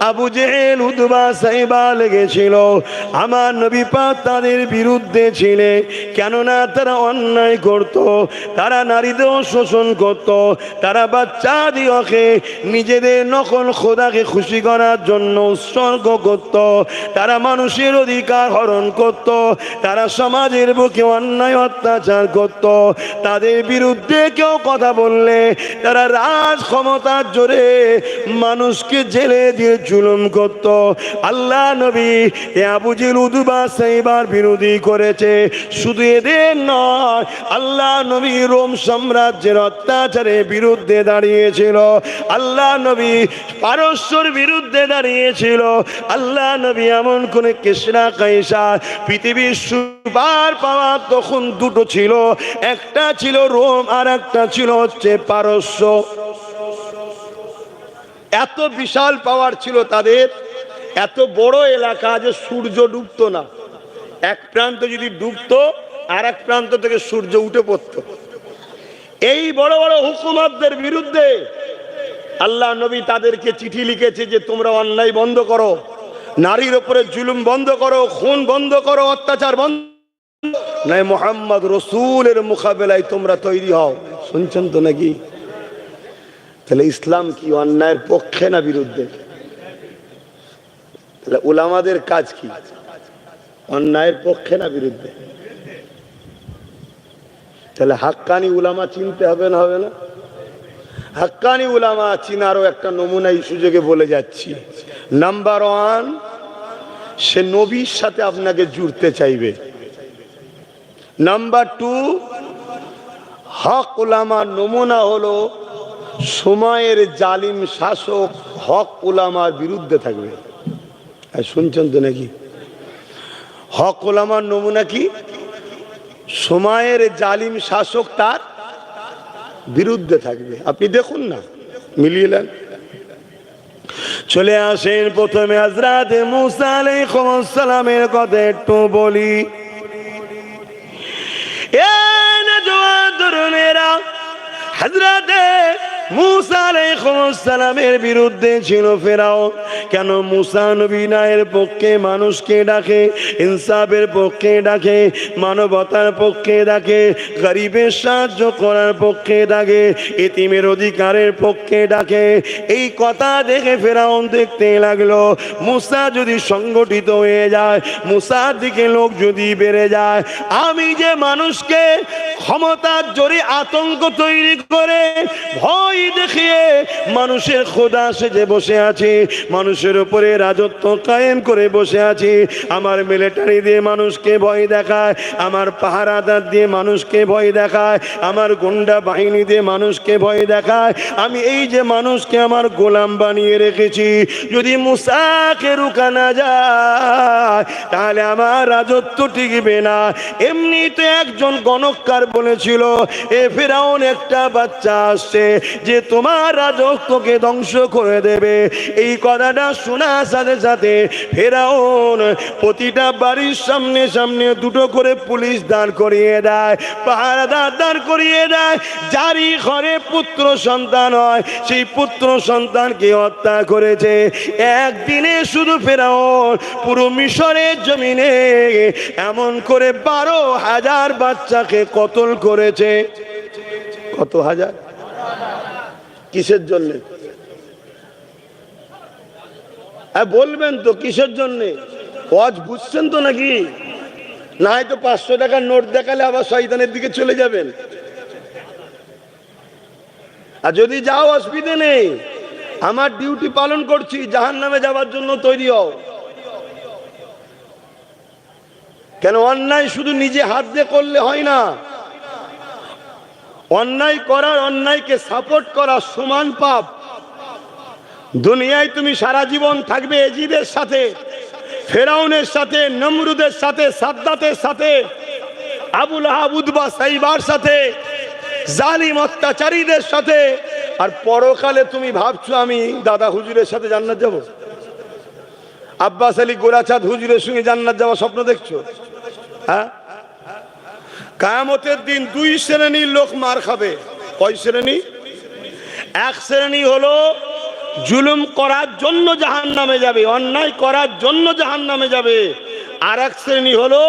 Abu Jahl Utba Saiba লেগেছিল আমার নবী পাক তাদের বিরুদ্ধে ছিলে, কেননা তারা অন্যায় করত, তারা নারীদের শোষণ করত, তারা বাচ্চাদিওকে নিজেদের নকল খোদাকে খুশি করার জন্য উৎসর্গ করত, তারা মানুষের অধিকার হরণ করত, তারা সমাজের বুকে অন্যায় অত্যাচার করত। তাদের বিরুদ্ধে কেউ কথা বললে তারা রাজ ক্ষমতার জোরে মানুষকে জেলে দিয়ে জুলুম করত। আল্লাহ নবী আবু জেহেল উতবা সাইবার বিরোধী করেছে। শুধু এদের নয়, আল্লাহ নবী রোম সাম্রাজ্যের অত্যাচারের বিরুদ্ধে দাঁড়িয়েছিল, আল্লাহ নবী পারস্যর বিরুদ্ধে দাঁড়িয়েছিল, আল্লাহ নবী এমন কোন কিসরা কাইসার পৃথিবীর সুপার পাওয়ার তখন দুটো ছিল, একটা ছিল রোম আর একটা ছিল হচ্ছে পারস্য। এত বিশাল পাওয়ার ছিল তাদের, এত বড় এলাকা যে সূর্য ডুবতো না, এক প্রান্ত যদি ডুবতো আর এক প্রান্ত থেকে সূর্য উঠে পড়তো। এই বড় বড় হুকুমতদের বিরুদ্ধে আল্লাহ নবী তাদেরকে চিঠি লিখেছে যে তোমরা অন্যায় বন্ধ করো, নারীর উপরে জুলুম বন্ধ করো, খুন বন্ধ করো, অত্যাচার বন্ধ, নাই মুহাম্মদ রসুলের মোকাবেলায় তোমরা তৈরি হও। শুনছেন তো নাকি? তাহলে ইসলাম কি অন্যায়ের পক্ষে না বিরুদ্ধে? তাহলে উলামাদের কাজ কি? অন্যায়ের পক্ষে না বিরুদ্ধে? তাহলে হাক্কানি উলামা চিনতে হবে না, হবে না? হাক্কানি উলামা চিনারও একটা নমুনা এই সুযোগে বলে যাচ্ছি। নাম্বার 1, সে নবীর সাথে আপনাকে জুড়তে চাইবে। নাম্বার 2, হক উলামার নমুনা হলো সময়ের জালিম শাসক হক উলামার বিরুদ্ধে থাকবে। শুনছেন তো নাকি? হক উলামার নমুনা কি? সময়ের জালিম শাসক তার বিরুদ্ধে থাকবে। আপনি দেখুন না, মিলিয়ে নেন। চলে আসেন প্রথমে হযরত মুসা আলাইহিস সালামের কথা একটু বলি। এ নওজওয়ান তরুণেরা, হযরত মুসা আলাইহিস সালামের বিরুদ্ধে ছিল ফেরাউন। কেন? মুসা নবী ন্যায়ের পক্ষে মানুষকে ডাকে, ইনসাফের পক্ষে ডাকে, মানবতার পক্ষে ডাকে, গরিবের সাহায্য করার পক্ষে ডাকে, এতিমের অধিকারের পক্ষে ডাকে। এই কথা দেখে ফেরাউন দেখতে লাগলো মুসা যদি সংগঠিত হয়ে যায়, মুসার দিকে লোক যদি বেড়ে যায়, আমি যে মানুষকে ক্ষমতার জোরে আতঙ্ক তৈরি করে ভয় দেখিয়ে মানুষের খোদা সেজে বসে আছে, মানুষের উপরে রাজত্ব কায়েম করে বসে আছে, আমার মিলিটারি দিয়ে মানুষকে ভয় দেখায়, আমার পাহারাদার দিয়ে মানুষকে ভয় দেখায়, আমার গুন্ডা বাহিনী দিয়ে মানুষকে ভয় দেখায়, আমি এই যে মানুষকে আমার গোলাম বানিয়ে রেখেছি, যদি মুসাকে রুকা না যায় তাহলে আমার রাজত্ব টিকবে না। এমনি তো একজন গণককার বলেছিল, এ ফেরাউন একটা বাচ্চা আসছে যে তোমার রাজত্বকে ধ্বংস করে দেবে। এই কথাটা শোনার সাথে সাথে ফেরাউন প্রতিটা বাড়ির সামনে সামনে দুটো করে পুলিশ দাঁড় করিয়ে দেয়, পাহারাদার দাঁড় করিয়ে দেয়। যারই ঘরে পুত্র সন্তান হয় সেই পুত্র সন্তানকে হত্যা করেছে। একদিনে শুধু ফেরাউন পুরো মিশরের জমিনে এমন করে 12,000 বাচ্চাকে কতল করেছে। কত হাজার? কিসের জন্য? বলবেন তো কিসের জন্য? ওয়াজ বুঝছেন তো নাকি? না হয়তো 500 টাকার নোট দেখালে আবার শয়তানের দিকে চলে যাবেন। আর যদি যাও অসুবিধে নেই, আমার ডিউটি পালন করছি, জাহান্নামে যাওয়ার জন্য তৈরি হও। কেন? অন্যায় শুধু নিজে হাত দিয়ে করলে হয় না, অন্যায় করার, অন্যায়কে সাপোর্ট করা সমান পাপ। দুনিয়ায় তুমি সারা জীবন থাকবে এজিদের সাথে, ফেরাউনের সাথে, নমরুদের সাথে, সাদ্দাতের সাথে, আবু লাহাব, উতবা, সাইবার সাথে, জালিম অত্যাচারীদের সাথে। আর পরকালে তুমি ভাবছো আমি দাদা হুজুরের সাথে জান্নাত যাব, আব্বাস আলী গোরাচাঁদ হুজুরের সঙ্গে জান্নাত যাওয়া স্বপ্ন দেখছো? হ্যাঁ? কিয়ামতের দিন 2 শ্রেণীর লোক মার খাবে। কয় শ্রেণী? এক শ্রেণী হলো জুলুম করার জন্য জাহান্নামে যাবে, অন্যায় করার জন্য জাহান্নামে যাবে। আর এক শ্রেণী হলো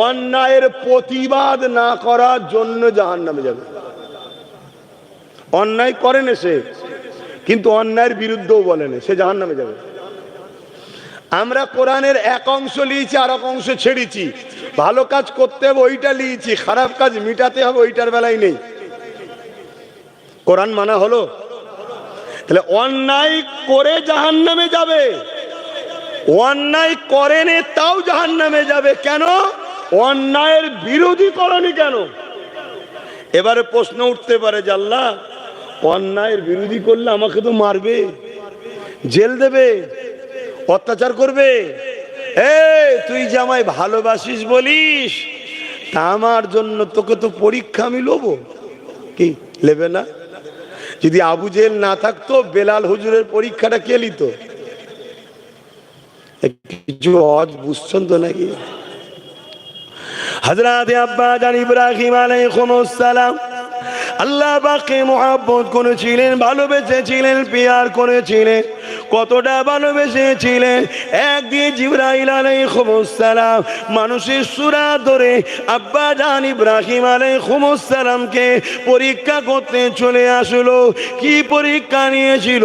অন্যায়ের প্রতিবাদ না করার জন্য জাহান্নামে যাবে। অন্যায় করে না সে, কিন্তু অন্যায়ের বিরুদ্ধেও বলে না, সে জাহান্নামে যাবে। আমরা কোরআনের এক অংশ লিয়েছি, আর এক অংশ ছেড়েছি। ভালো কাজ করতে হবে ওইটা লিয়েছি, খারাপ কাজ মিটাতে হবে ওইটার বেলায় নেই। কোরআন মানা হলো। তাহলে অন্যায় করে জাহান্নামে যাবে, অন্যায় করেনি তাও জাহান্নামে যাবে। কেন? অন্যায়ের বিরোধী করনি কেন? এবারে প্রশ্ন উঠতে পারে যে আল্লাহ, অন্যায়ের বিরোধী করলে আমাকে তো মারবে, জেল দেবে, অত্যাচার করবে। তুই যে আমায় ভালোবাসিস বলিস, তা আমার জন্য তোকে তো পরীক্ষা আমি লবো। কি নেবে না? যদি আবু জেল না থাকতো, বেলাল হুজুরের পরীক্ষাটা কে নিত? কিছু অজ বুঝছেন তো নাকি? হযরত আব্বা জান ইব্রাহিম আলাইহিস সালাম আল্লাহ পাককে মুহাব্বত করেছিলেন, ভালোবেসেছিলেন, পিয়ার করেছিলেন। কতটা ভালোবেসেছিলেন, একদিন জিবরাইল আলাইহিস সালাম মানুষের সূরা ধরে আব্বা জান ইব্রাহিম আলাইহিস সালামকে পরীক্ষা করতে চলে আসলো। কি পরীক্ষা নিয়েছিল?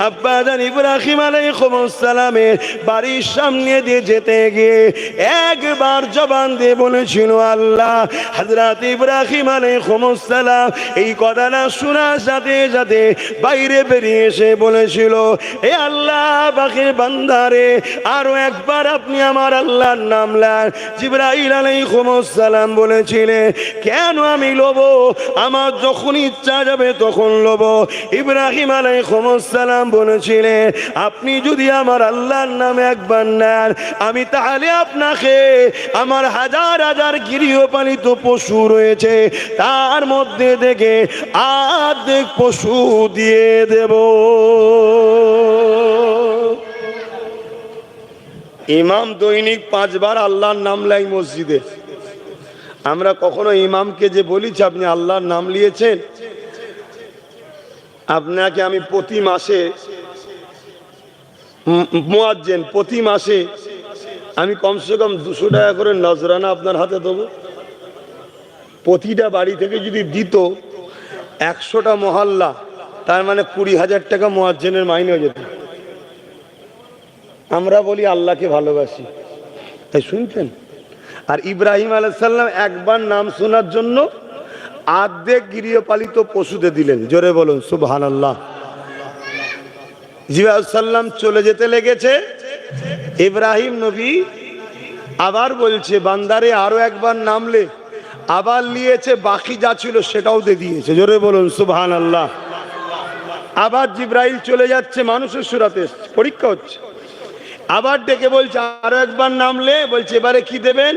আব্বা জান ইব্রাহিম আলাইহিস সালামের বাড়ির সামনে দিয়ে যেতে গিয়ে একবার জবান দিয়ে বলেছিল আল্লাহ। হযরত ইব্রাহিম আলাইহিস সালাম এই কথাটা শোনার সাথে সাথে বাইরে বেরিয়ে এসে বলেছিল, এ আল্লাহ পাকের বান্দারে, আরো একবার আপনি আমার আল্লাহর নাম নেন। জিবরাইল আলাইহিস সালাম বলেছিলেন, কেন আমি লব? আমার যখন ইচ্ছা যাবে তখন লব। ইব্রাহিম আলাইহিস সালাম বলেছিলেন, আপনি যদি আমার আল্লাহর নামে একবার নেন, আমি তাহলে আপনাকে আমার হাজার হাজার গৃহপালিত পশু রয়েছে, তার মধ্যে থেকে অর্ধেক পশু দিয়ে দেব। ইমাম দৈনিক 5 বার আল্লাহর নাম লাই মসজিদে। আমরা কখনো ইমামকে যে বলিছি আপনি আল্লাহর নাম নিয়েছেন? আপনাকে আমি প্রতি মাসে মুয়াজ্জিন, প্রতি মাসে আমি কমসে কম 200 টাকা করে নজরানা আপনার হাতে দেবো। প্রতিটা বাড়ি থেকে যদি দিত 100টা মহল্লা, তার মানে 20,000 টাকা মুয়াজ্জিনের মাইনে হয়ে যেত। আমরা বলি আল্লাহকে ভালোবাসি, তাই শুনছেন? আর ইব্রাহিম আলাইহিস সালাম একবার নাম শোনার জন্য অর্ধেক গৃহপালিত পশুতে দিলেন। জোরে বলুন সুবহানাল্লাহ। জিবরাইল আলাইহিস সালাম চলে যেতে লেগেছে, ইব্রাহিম নবী আবার বলছে, বান্দারে আরো একবার নামলে। আবার নিয়েছে, বাকি যা ছিল সেটাও দিয়ে দিয়েছে। জোরে বলুন সুবহানাল্লাহ। আবার জিবরাইল চলে যাচ্ছে, মানুষের সুরাতে পরীক্ষা হচ্ছে। আবার ডেকে বলছে আরো একবার নামলে। বলছে এবারে কি দেবেন?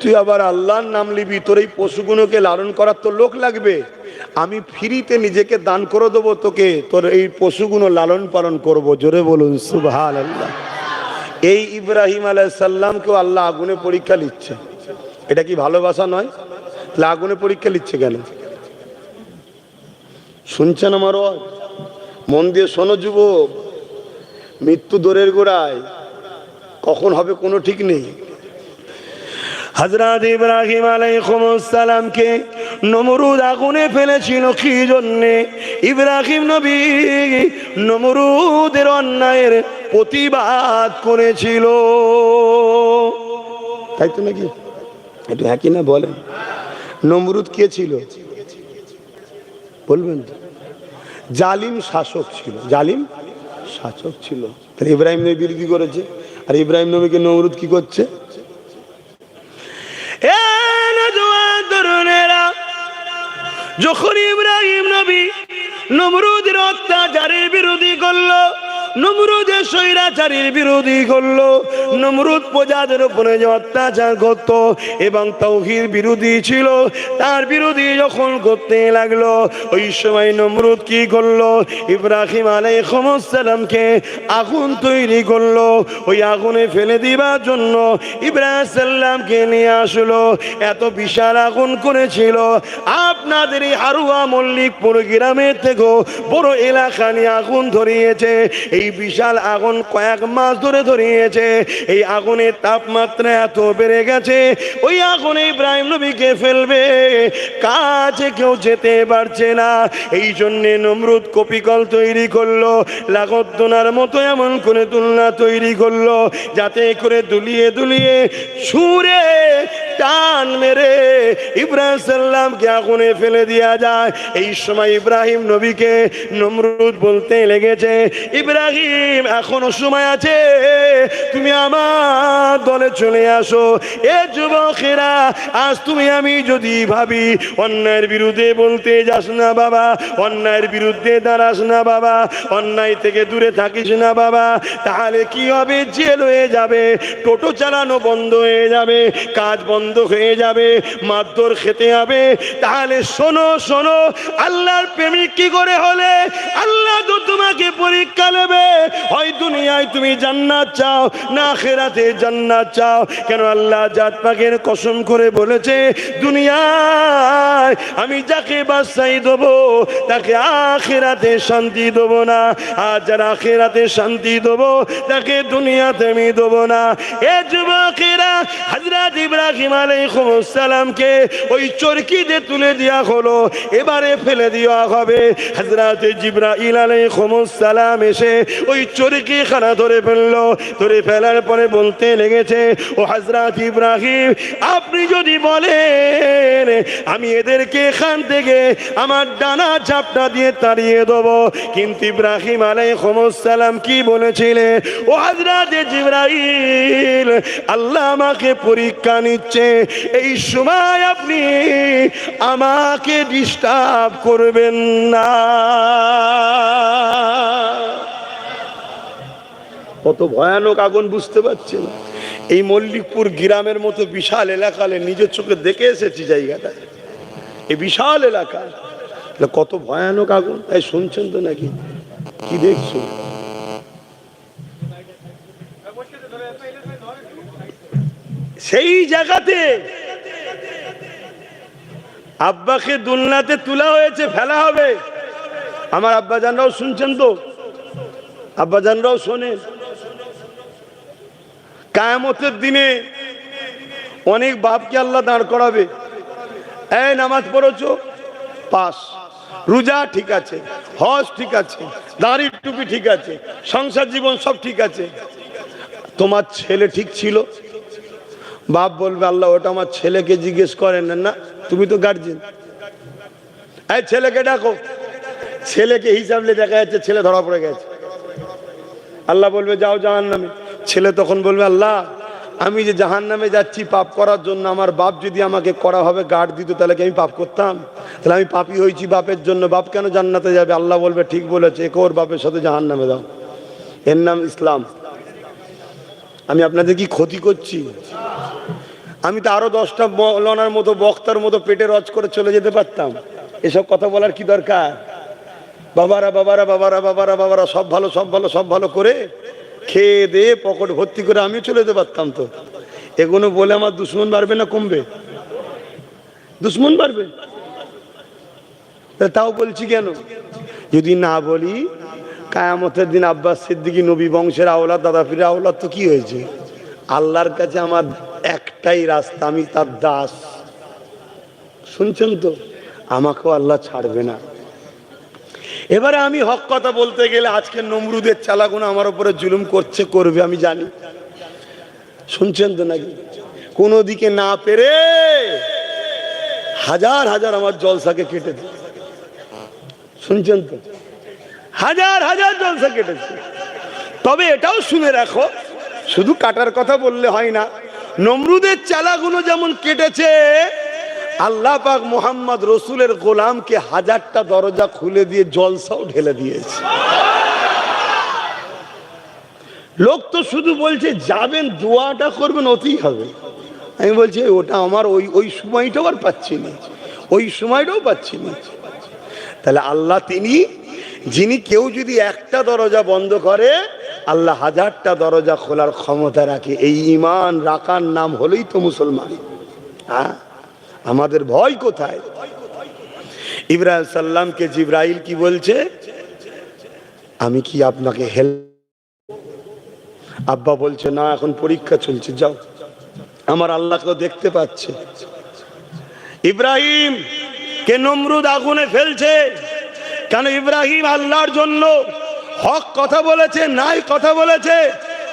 তুই আবার আল্লাহর নাম নিবি, তোর এই পশুগুলোকে লালন করার তো লোক লাগবে, আমি ফ্রিতে নিজেকে দান করে দেবো তোকে, তোর এই পশুগুলো লালন পালন করব। জোরে বলুন সুবহানাল্লাহ। এই ইব্রাহিম আলাইহিস সালামকেও আল্লাহ আগুনে পরীক্ষা নিচ্ছে। এটা কি ভালোবাসা নয়? তাহলে আগুনে পরীক্ষা নিচ্ছে কেন? শুনছেন আমার? মন দিয়ে শোনো যুবক, মৃত্যু দূরের গোড়ায়, কখন হবে কোনো ঠিক নেই। হযরত ইব্রাহিম আলাইহিস সালামকে নমরুদ আগুনে ফেলেছিল কি জন্যে? ইব্রাহিম নবী নমরুদের অন্যায়ের প্রতিবাদ করেছিল, তাই তো নাকি? একটু হ্যাঁ কি না বলেন। নমরুদ কে ছিল বলবেন? জালিম শাসক ছিল, জালিম শাসক ছিল। তাহলে ইব্রাহিম নবী বিরোধী করেছে, আর ইব্রাহিম নবীকে নমরুদ কি করছে? যখন ইব্রাহিম নবী নমরুদের অত্যাচারের বিরোধী করলো, নমরুদের স্বৈরাচারীর বিরোধী করলো, নমরুদ প্রজাদের উপরে যে অত্যাচার করত এবং তাওহীদ বিরোধী ছিল তার বিরোধী যখন করতে লাগলো, ওই সময় নমরুদ কি করলো? ইব্রাহিম আলাইহিস সালামকে আগুন তৈরি করলো, ওই আগুনে ফেলে দিবার জন্য ইব্রাহিম সাল্লামকে নিয়ে আসলো। এত বিশাল আগুন করেছিল, আপনাদের এই হারুয়া মল্লিকপুর গ্রামের থেকেও বড় এলাকা নিয়ে আগুন ধরিয়েছে। এই বিশাল আগুন কয়েক মাস ধরে ধরিয়েছে। এই আগুনের তাপমাত্রা এত বেড়ে গেছে, ওই আগুনে ইব্রাহিম নবীকে ফেলবে, কাছে কেউ যেতে পারছে না। এই জন্যে নমরুদ কপিকল তৈরি করলো, লাগদ্দোনার মতো এমন করে দুলনা তৈরি করলো যাতে করে দুলিয়ে দুলিয়ে সুরে টান মেরে ইব্রাহিম সাল্লামকে আগুনে ফেলে দেওয়া যায়। এই সময় ইব্রাহিম নবীকে নমরুদ বলতে লেগেছে, ইব্রাহিম এখনো সময় আছে, তুমি আমার দলে চলে আসো। এ যুবকেরা, আজ তুমি আমি যদি ভাবি অন্যায়ের বিরুদ্ধে বলতে যাস না বাবা, অন্যায়ের বিরুদ্ধে দাঁড়াস না বাবা, অন্যায় থেকে দূরে থাকিস না বাবা, তাহলে কি হবে? জেল হয়ে যাবে, টোটো চালানো বন্ধ হয়ে যাবে, কাজ বন্ধ হয়ে যাবে, মারধর খেতে হবে। তাহলে শোনো শোনো, আল্লাহর প্রেমিক কি করে হলে? আল্লাহ তো তোমাকে পরীক্ষা নেবে, হয় দুনিয়ায় তুমি জান্নাত চাও না আখিরাতে জান্নাত চাও। কেন আল্লাহ জাত পাকের কসম করে বলেছে, দুনিয়ায় আমি যাকে বাদশাহী দেবো তাকে আখিরাতে শান্তি দেবো না, আর যারা আখিরাতে শান্তি দেবো তাকে দুনিয়াতে আমি দেবো না। এ যুবকেরা, হযরত ইব্রাহিম আলাইহিস সালামকে ওই চরকিতে তুলে দেওয়া হলো, এবারে ফেলে দেওয়া হবে। হযরত জিবরাইল আলাইহিস সালাম এসে ওই চরকি খানা ধরে ফেললো, ধরে ফেলার পরে বলতে লেগেছে, ও হযরত ইব্রাহিম, আপনি যদি বলেন আমি এদেরকে এখান থেকে আমার ডানা ঝাপটা দিয়ে তাড়িয়ে দেবো, কিন্তু ইব্রাহিম আলাইহিস সালাম কি বলেছিলেন? ও হযরত জিবরাইল, আল্লাহ আমাকে পরীক্ষা নিচ্ছে, এই সময় আপনি আমাকে ডিস্টার্ব করবেন না। কত ভয়ানক আগুন বুঝতে পারছেন? এই মল্লিকপুর গ্রামের মতো বিশাল এলাকায় নিজের চোখে দেখে এসেছি জায়গাটা, এই বিশাল এলাকা, কত ভয়ানক আগুন। তাই শুনছেন তো নাকি? কি দেখছো? সেই জায়গাতে আব্বাকে দুলনাতে তোলা হয়েছে, ফেলা হবে। আমার আব্বাজানরাও শুনছেন তো, আব্বাজানরাও শোনেন। কিয়ামতের দিনে অনেক বাপকে আল্লাহ দাঁড় করাবে, এই নামাজ পড়েছো, পাস, রোজা ঠিক আছে, হজ ঠিক আছে, দাড়ি টুপি ঠিক আছে, সংসার জীবন সব ঠিক আছে, তোমার ছেলে ঠিক ছিল? বাপ বলবে, আল্লাহ ওটা আমার ছেলেকে জিজ্ঞেস করেন না, তুমি তো গার্জেন, এই ছেলেকে ডাকো। ছেলেকে হিসাবে দেখা যাচ্ছে ছেলে ধরা পড়ে গেছে, আল্লাহ বলবে যাও জাহান্নামে। ছেলে তখন বলবে, আল্লাহ আমি যে জাহান্নামে যাচ্ছি পাপ করার জন্য, আমার বাপ যদি আমাকে করা হবে গার্ড দিত তাহলে কি আমি পাপ করতাম? তাহলে আমি পাপী হয়েছি বাপের জন্য, বাপ কেন জান্নাতে যাবে? আল্লাহ বলবে ঠিক বলেছে, একে ওর বাপের সাথে জাহান্নামে দাও, এর নাম ইসলাম। আমি আপনাদের কি ক্ষতি করছি? আমি তো আরো 10টা মৌলানার মতো বক্তার মতো পেটে রজ করে চলে যেতে পারতাম, এসব কথা বলার কি দরকার? বাবারা বাবারা বাবারা বাবারা বাবারা সব ভালো সব ভালো সব ভালো করে খেয়ে দিয়ে পকেট ভর্তি করে আমিও চলে যেতে পারতাম। তো এগুলো বলে আমার দুশ্মন বাড়বে না কমবে? দুশ্মন বাড়বে। তাও বলছি কেন? যদি না বলি কিয়ামতের দিন আব্বাস সিদ্দিকী নবী বংশের আওলাদ, দাদা পীরের আওলাদ, তো কি হয়েছে? আল্লাহর কাছে আমার একটাই রাস্তা, আমি তার দাস। শুনছেন তো? আমাকেও আল্লাহ ছাড়বে না। এবারে আমি হক কথা বলতে গেলে আজকে নমরুদের চালাগুনা আমার উপরে জুলুম করছে, করবে, আমি জানি। শুনছেন তো নাকি? কোনো দিকে না পেরে হাজার হাজার আমার জলসাকে কেটেছে। শুনছেন তো? হাজার হাজার জলসা কেটেছে। তবে এটাও শুনে রাখো, শুধু কাটার কথা বললে হয় না, নমরুদের চালাগুলো যেমন কেটেছে, আল্লাহ পাক মুহাম্মদ রসুলের গোলামকে 1000টা দরজা খুলে দিয়ে জলসাও ঢেলে দিয়েছে। লোক তো শুধু বলছে যাবেন, দোয়াটা করবেন, ওতেই হবে। আমি বলছি ওটা আমার ওই সময়টাও আর পাচ্ছি না, ওই সময়টাও পাচ্ছি না। তাহলে আল্লাহ তিনি যিনি, কেউ যদি একটা দরজা বন্ধ করে আল্লাহ হাজারটা দরজা খোলার ক্ষমতা রাখে। এই ঈমান রাখার নাম হলেই তো মুসলমান। হ্যাঁ, আমাদের ভয় কোথায়? ইব্রাহিম সাল্লামকে জিবরাইল কি বলছে, আমি কি আপনাকে হেল্প? আব্বা বলছে না, এখন পরীক্ষা চলছে, যাও, আমার আল্লাহকেও দেখতে পাচ্ছে। ইব্রাহিম কে নমরুদ আগুনে ফেলছে, কেন? ইব্রাহিম আল্লাহর জন্য হক কথা বলেছে, নাই কথা বলেছে,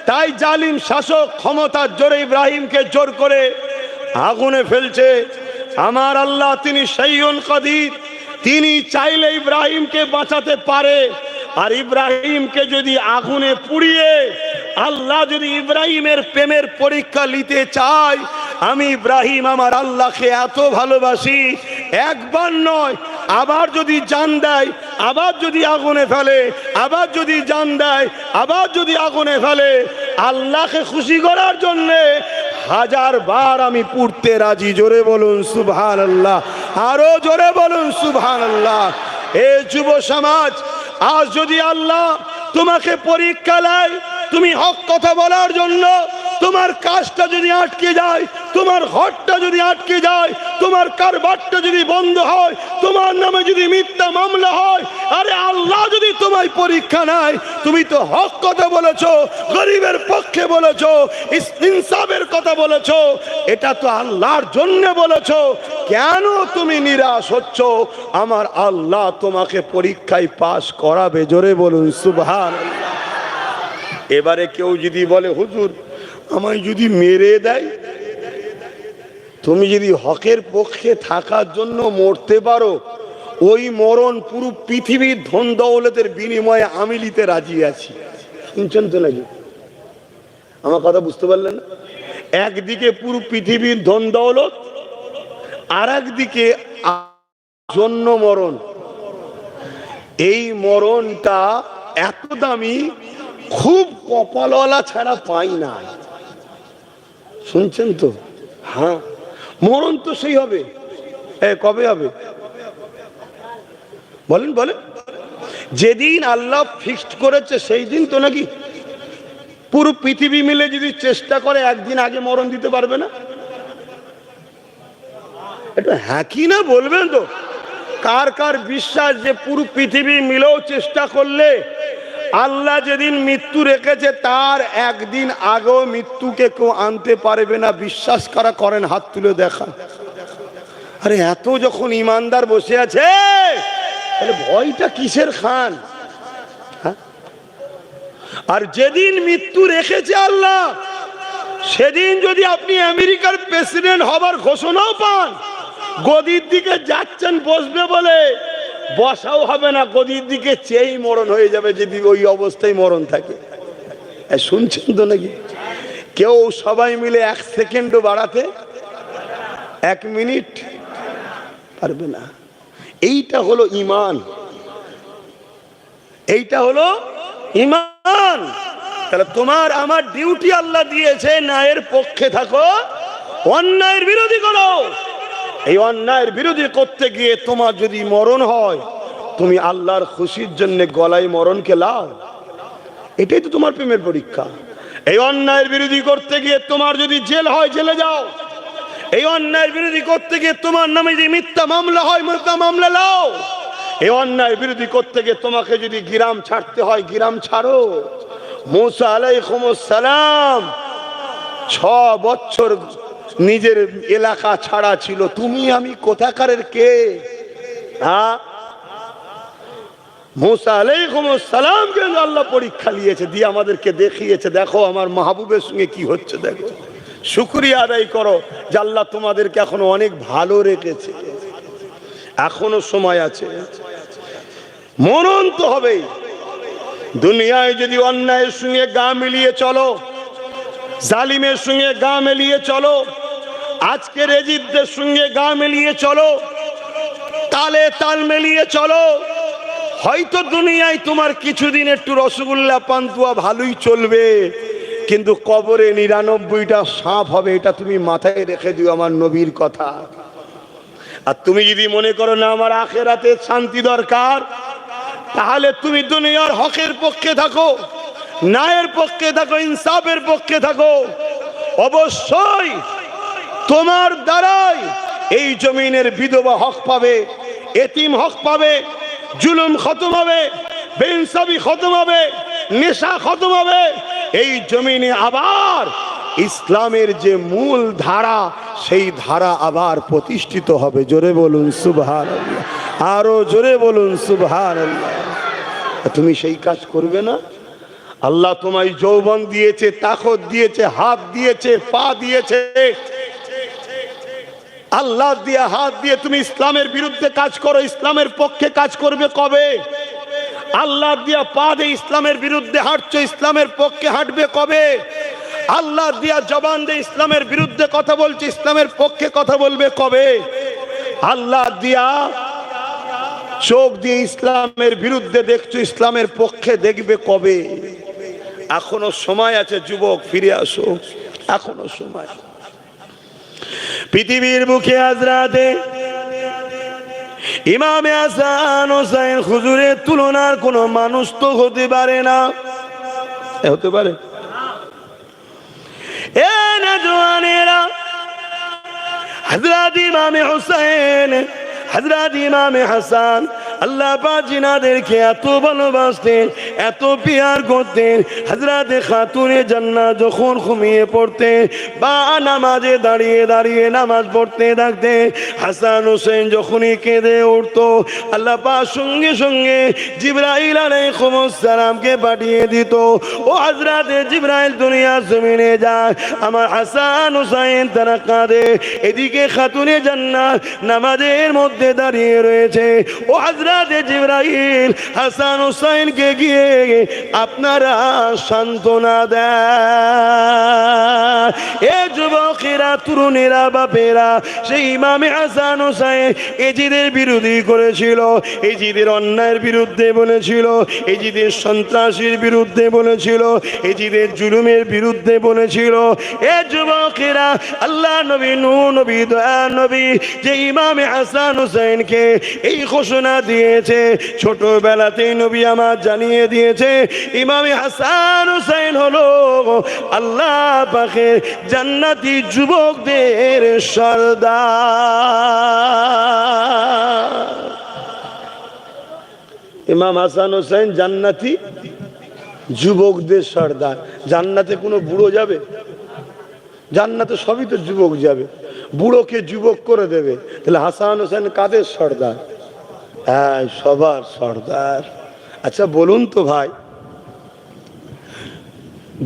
তাই জালিম শাসক ক্ষমতার জোরে ইব্রাহিমকে জোর করে আগুনে ফেলছে। আমার আল্লাহ তিনি শাইউন কাদির, তিনি চাইলে ইব্রাহিমকে বাঁচাতে পারে। আর ইব্রাহিমকে যদি আগুনে পুড়িয়ে আল্লাহ যদি ইব্রাহিমের প্রেমের পরীক্ষা নিতে চায়, আমি ইব্রাহিম আমার আল্লাহকে এত ভালোবাসি, একবার নয়, আবার যদি জান দেয়, আবার যদি আগুনে ফেলে, আবার যদি জান দেয়, আবার যদি আগুনে ফেলে, আল্লাহকে খুশি করার জন্যে 1000 বার আমি পুড়তে রাজি। জোরে বলুন সুবহানাল্লাহ, আরো জোরে বলুন সুবহানাল্লাহ। এ যুব সমাজ, আজ যদি আল্লাহ তোমাকে পরীক্ষা নেয়, তুমি হক কথা বলার জন্য তোমার কাজটা যদি আটকে যায়, তোমার ঘরটা যদি আটকে যায়, তোমার কারবারটা যদি বন্ধ হয়, তোমার নামে যদি মিথ্যা মামলা হয়, আরে আল্লাহ যদি তোমায় পরীক্ষা নেয়, তুমি তো হক কথা বলেছো, গরিবের পক্ষে বলেছো, ইনসাফের কথা বলেছো, এটা তো আল্লাহর জন্য বলেছো, কেন তুমি নিরাশ হচ্ছ? আমার আল্লাহ তোমাকে পরীক্ষায় পাস করাবে। জোরে বলুন সুবহানাল্লাহ। এবারে কেউ যদি বলে হুজুর আমায় যদি মেরে দেয়, তুমি যদি হকের পক্ষে থাকার জন্য মরতে পারো, ওই মরণ পুরো পৃথিবীর ধন দৌলতের বিনিময়ে আমি নিতে রাজি আছি। শুনছেন তো নাকি? আমার কথা বুঝতে পারলেন না? একদিকে পুরো পৃথিবীর ধন দৌলত, আর একদিকে জন্য মরণ। এই মরণটা এত দামি, খুব কপালওয়ালা ছাড়া পাই না। শুনছেন তো? হ্যাঁ, মরণ তো সেই হবে। কবে হবে বলেন বলেন? যেদিন আল্লাহ ফিক্সড করেছে সেই দিন তো নাকি? পুরো পৃথিবী মিলে যদি চেষ্টা করে একদিন আগে মরণ দিতে পারবে না? এটা হ্যাঁ কি না বলবেন তো? কার কার বিশ্বাস যে পুরো পৃথিবী মিলেও চেষ্টা করলে আল্লাহ যেদিন মৃত্যু রেখেছে তার একদিন আগেও মৃত্যুকে কেউ আনতে পারবে না? বিশ্বাস করা করেন, হাত তুলে দেখা। আরে এত যখন ইমানদার বসে আছে, তাহলে ভয়টা কিসের খান? আর যেদিন মৃত্যু রেখেছে আল্লাহ, সেদিন যদি আপনি আমেরিকার প্রেসিডেন্ট হবার ঘোষণাও পান, গদির দিকে যাচ্ছেন বসবে বলে, বসাও হবে না, গদির দিকে চেয়েই মরণ হয়ে যাবে যদি ওই অবস্থায় মরণ থাকে। শুনছেন তো নাকি? কেউ সবাই মিলে 1 সেকেন্ডও বাড়াতে, 1 মিনিট পারবে না। এইটা হলো ঈমান, এইটা হলো ঈমান। তাহলে তোমার আমার ডিউটি আল্লাহ দিয়েছে, ন্যায়ের পক্ষে থাকো, অন্যায়ের বিরোধী করো। এই অন্যায়ের বিরোধী করতে গিয়ে তোমার যদি মরণ হয়, তুমি আল্লাহর খুশির জন্য গলায় মরণকে লাও। এটাই তো তোমার প্রেমের পরীক্ষা। এই অন্যায়ের বিরোধী করতে গিয়ে তোমার যদি জেল হয়, জেলে যাও। এই অন্যায়ের বিরোধী করতে গিয়ে তোমার নামে যদি মিথ্যা মামলা হয়, মিথ্যা মামলা লাও। এই অন্যায়ের বিরোধী করতে গিয়ে তোমাকে যদি গ্রাম ছাড়তে হয়, গ্রাম ছাড়ো। মুসা আলাইহিস সালাম 6 বছর নিজের এলাকা ছাড়া ছিল। তুমি আমি কোথাকারের কে? হ্যাঁ, মুসা আলাইহিস সালামকে আল্লাহ পরীক্ষা নিয়েছে, দিয়ে আমাদেরকে দেখিয়েছে, দেখো আমার মাহবুবের সঙ্গে কি হচ্ছে, দেখো। শুকরিয়া আদায় করো যে আল্লাহ তোমাদেরকে এখনো অনেক ভালো রেখেছে, এখনো সময় আছে। মরণ তো হবেই। দুনিয়ায় যদি অন্যায়ের সঙ্গে গা মিলিয়ে চলো, জালিমের সঙ্গে গা মিলিয়ে চলো, আজকের এজিদদের সঙ্গে গা মিলিয়ে চলো, তালে তাল মিলিয়ে চলো, হয়তো দুনিয়ায় তোমার কিছুদিন একটু রসগোল্লা পান্তুয়া ভালোই চলবে, কিন্তু কবরে 99টা সাপ হবে, এটা তুমি মাথায় রেখে দিও, আমার নবীর কথা। আর তুমি যদি মনে করো না আমার আখিরাতে শান্তি দরকার, তাহলে তুমি দুনিয়ার হকের পক্ষে থাকো, ন্যায়ের পক্ষে থাকো, ইনসাফের পক্ষে থাকো। অবশ্যই তোমার দ্বারাই এই জমিনের বিধবা হক পাবে, এতিম হক পাবে, জুলুম খতম হবে, বেইনসাফি খতম হবে, নেশা খতম হবে। এই জমিনে আবার ইসলামের যে মূল ধারা, সেই ধারা আবার প্রতিষ্ঠিত হবে। জোরে বলুন সুবহানাল্লাহ, আরো জোরে বলুন সুবহানাল্লাহ। তুমি সেই কাজ করবে না? আল্লাহ তোমায় যৌবন দিয়েছে, তাকত দিয়েছে, হাত দিয়েছে, পা দিয়েছে। আল্লাহ দিয়ে হাত দিয়ে তুমি ইসলামের বিরুদ্ধে কাজ করো, ইসলামের পক্ষে কাজ করবে কবে? আল্লাহ দিয়া পা দিয়ে ইসলামের বিরুদ্ধে হাঁটছো, ইসলামের পক্ষে হাঁটবে কবে? আল্লাহ দিয়া জবান দিয়ে ইসলামের বিরুদ্ধে কথা বলছে, ইসলামের পক্ষে কথা বলবে কবে? আল্লাহ দিয়া চোখ দিয়ে ইসলামের বিরুদ্ধে দেখছো, ইসলামের পক্ষে দেখবে কবে? এখনো সময় আছে যুবক, ফিরে আসো, এখনো সময়। পৃথিবীর বুকে আজ রাতে ইমামে হাসান হোসেন হুজুরের তুলনার কোন মানুষ তো হতে পারে না। হতে পারে? এ নওজওয়ানেরা, হযরত ইমামে হোসেন, হযরত ইমামে হাসান আল্লাহ পাক জিনাদেরকে এত ভালোবাসতেন, এত পিয়ার করতেন। হযরত খাতুনে জান্নাত যখন ঘুমিয়ে পড়তেন বা নামাজে দাঁড়িয়ে দাঁড়িয়ে নামাজ পড়তে থাকতেন, হাসান হোসেন যখনই কেঁদে উঠতো, আল্লাহ পাক সঙ্গে সঙ্গে জিবরাইল আলাইহিস সালামকে পাঠিয়ে দিত। ও হযরত জিবরাইল দুনিয়া জমিনে যায়, আমার হাসান হোসেন তারা কাঁদে, এদিকে খাতুনে জান্নাত নামাজের মধ্যে দাঁড়িয়ে রয়েছে। ও হযরত জিবরাইল হাসান হোসেনকে গিয়ে আপনারা সান্ত্বনা দেন। এ যুবকেরা, তরুণেরা, বাপেরা, সেই ইমামে হাসান হোসেন এজিদের বিরোধী করেছিল, এজিদের অন্যায়ের বিরুদ্ধে বলেছিল, এজিদের সন্ত্রাসীর বিরুদ্ধে বলেছিল, এজিদের জুলুমের বিরুদ্ধে বলেছিল। এ যুবকেরা, আল্লাহ নবী, নূহ নবী, দয়া নবী যে ইমামে হাসান হোসেনকে এই ঘোষণা দিয়েছে, ছোটবেলাতেই নবী আমার জানিয়ে দিয়েছে ইমামে হাসান হোসেন হলো আল্লাহ পাকের জান্নাতি যুবকদের সর্দার। ইমাম হাসান হোসেন জান্নাতি যুবকদের সর্দার। জান্নাতে কোনো বুড়ো যাবে? জান্নাতে সবই তো যুবক যাবে, বুড়োকে যুবক করে দেবে। তাহলে হাসান হোসেন কাদের সর্দার? হ্যাঁ, সবার সর্দার। আচ্ছা বলুন তো ভাই,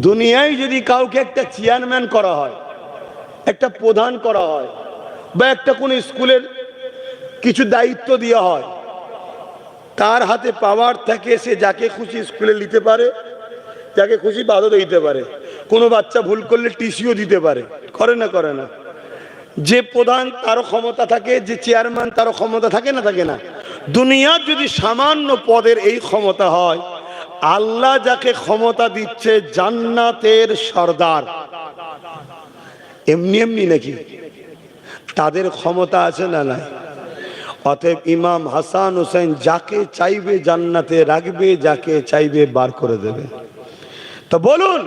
দুনিয়ায় যদি কাউকে একটা চেয়ারম্যান করা হয়, একটা প্রধান করা হয়, বা একটা কোন স্কুলের কিছু দায়িত্ব দেওয়া হয়, তার হাতে পাওয়ার থাকে, সে যাকে খুশি স্কুলে নিতে পারে, যাকে খুশি বাদও দিতে পারে, কোনো বাচ্চা ভুল করলে টিসিও দিতে পারে, করে না? করে না? যে প্রধান তারও ক্ষমতা থাকে, যে চেয়ারম্যান তারও ক্ষমতা থাকে না? থাকে না? দুনিয়ার যদি সামান্য পদের এই ক্ষমতা হয়, আল্লাহ যাকে ক্ষমতা দিচ্ছে জান্নাতের সর্দার, এমনি এমনি নাকি? তাদের ক্ষমতা আছে না নাই? অতএব ইমাম হাসান হোসেন যাকে চাইবে জান্নাতে রাখবে, যাকে চাইবে বার করে দেবে। তো বলুন,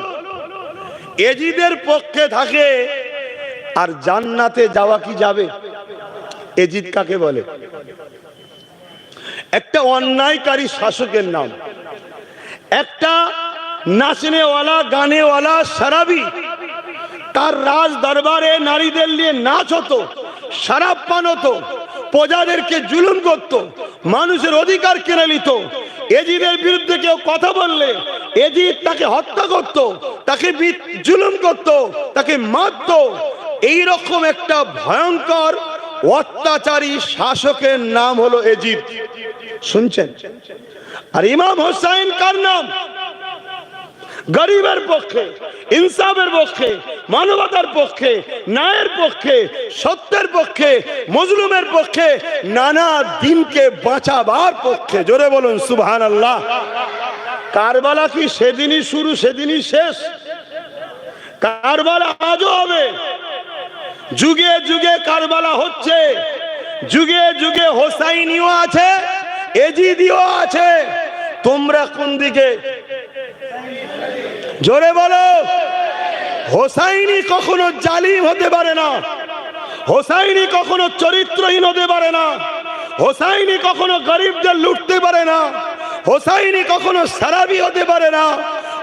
এজিদের পক্ষে থাকে আর জান্নাতে যাওয়া কি যাবে? এজিদ কাকে বলে? একটা অন্যায়কারী শাসকের নাম। একটা নাচনেওয়ালা, গানেওয়ালা, শরাবি, তার রাজ দরবারে নারীদের নিয়ে নাচ হতো, শরাব পান হতো, প্রজাদেরকে জুলুম করত, মানুষের অধিকার কেড়ে নিত। এজিদের বিরুদ্ধে কেউ কথা বললে এজিদ তাকে হত্যা করত, তাকে জুলুম করত, তাকে মারত। এইরকম একটা ভয়ঙ্কর অত্যাচারী শাসকের নাম হলো এজিদ। শুনছেন? আর ইমাম হোসেন কার নাম? গরিবের পক্ষে, ইনসাফের পক্ষে, মানবতার পক্ষে, ন্যায়ের পক্ষে, সত্যের পক্ষে, মজলুমের পক্ষে, নানা দিনকে বাঁচাবার পক্ষে। জোরে বলুন সুবহানাল্লাহ। কারবালা কি সেদিনই শুরু সেদিনই শেষ? কারবালা আজও হবে, যুগে যুগে কারবালা হচ্ছে, যুগে যুগে হোসাইনিও আছে, এজিদিও আছে। তোমরা কোন দিকে? জোরে বলো। হোসাইনি কখনো জালিম হতে পারে না, হোসাইনি কখনো চরিত্রহীন হতে পারে না, হোসাইনি কখনো গরিবদের লুটতে পারে না, হোসাইনি কখনো সারাবি হতে পারে না,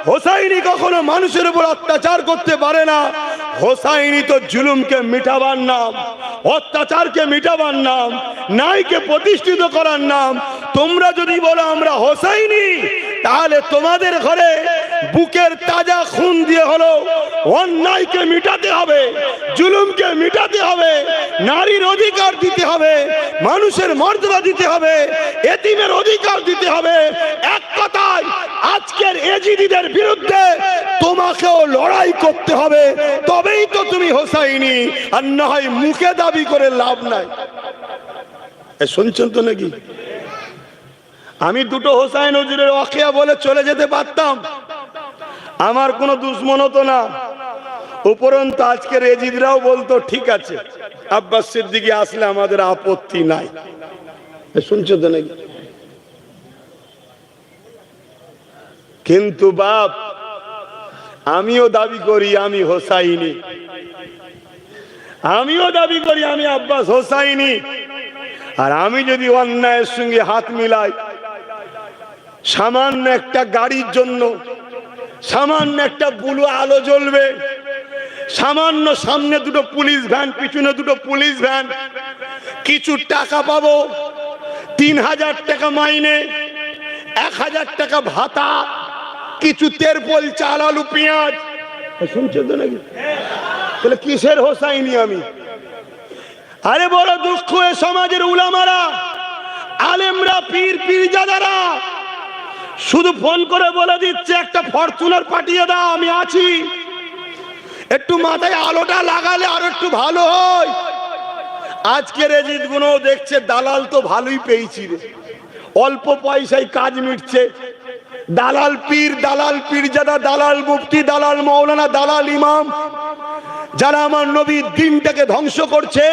হোসাইনি কখনো মানুষের উপর অত্যাচার করতে পারে না। হোসাইনি তো জুলুমকে মিটাবার নাম, অত্যাচারকে মিটাবার নাম, ন্যায়কে প্রতিষ্ঠিত করার নাম। তোমরা যদি বলো আমরা হোসাইনি, তাহলে তোমাদের ঘরে বুকের তাজা খুন দিয়ে হলো অন্যায়কে মিটাতে হবে, জুলুমকে মিটাতে হবে, নারীর অধিকার দিতে হবে, মানুষের মর্যাদা দিতে হবে, এতিমের অধিকার দিতে হবে। এক কথায় আজকের এজিদিদের বিরুদ্ধে তোমাকেও লড়াই করতে হবে, তবেই তো তুমি হোসাইনি। আর না হয় মুখে দাবি করে লাভ নাই। শুনছেন তো নাকি? আমি দুটো হোসাইন হুজুরের ওয়াকিয়া বলে চলে যেতে পারতাম, আমার কোনো দুশ্মন হতো না। উপরন্তু আজকের এজিদরাও বলতো ঠিক আছে, আব্বাস সিদ্দিকী আসলে আমাদের আপত্তি নাই। শুনছো তো নাকি? কিন্তু বাপ, আমিও দাবি করি আমি হোসাইনি, আমিও দাবি করি আমি আব্বাস হোসাইনি। আর আমি যদি অন্যায়ের সঙ্গে হাত মিলাই, সামান্য একটা গাড়ির জন্য, সামান্য একটা বুলু আলো জ্বলবে, সামান্য সামনে দুটো পুলিশ ভ্যান, পিছনে দুটো পুলিশ ভ্যান, কিছু টাকা পাবো, 3000 টাকা মাইনে, 1000 টাকা ভাতা, কিছু তেরপল, চাল, আলু, পেঁয়াজ। শুনছো তো নাকি? তাহলে কিসের হোসাইনি আমি? আরে বড় দুঃখ, এ সমাজের উলামারা, আলেমরা, পীর পীরজাদারা শুধু ফোন করে বলে দিচ্ছে একটা ফরচুনার পাঠিয়ে দাও, আমি আছি। একটু মাথায় আলোটা লাগালে আর একটু ভালো হয়। আজকের এজিদ গুলো দেখছে দালাল তো ভালোই পেয়েছি রে, অল্প পয়সায় কাজ মিটছে। দালাল পীর, দালাল পীরজাদা, দালাল মুফতি, দালাল মাওলানা, দালাল ইমাম, যারা আমার নবীর দিনটাকে ধ্বংস করছে,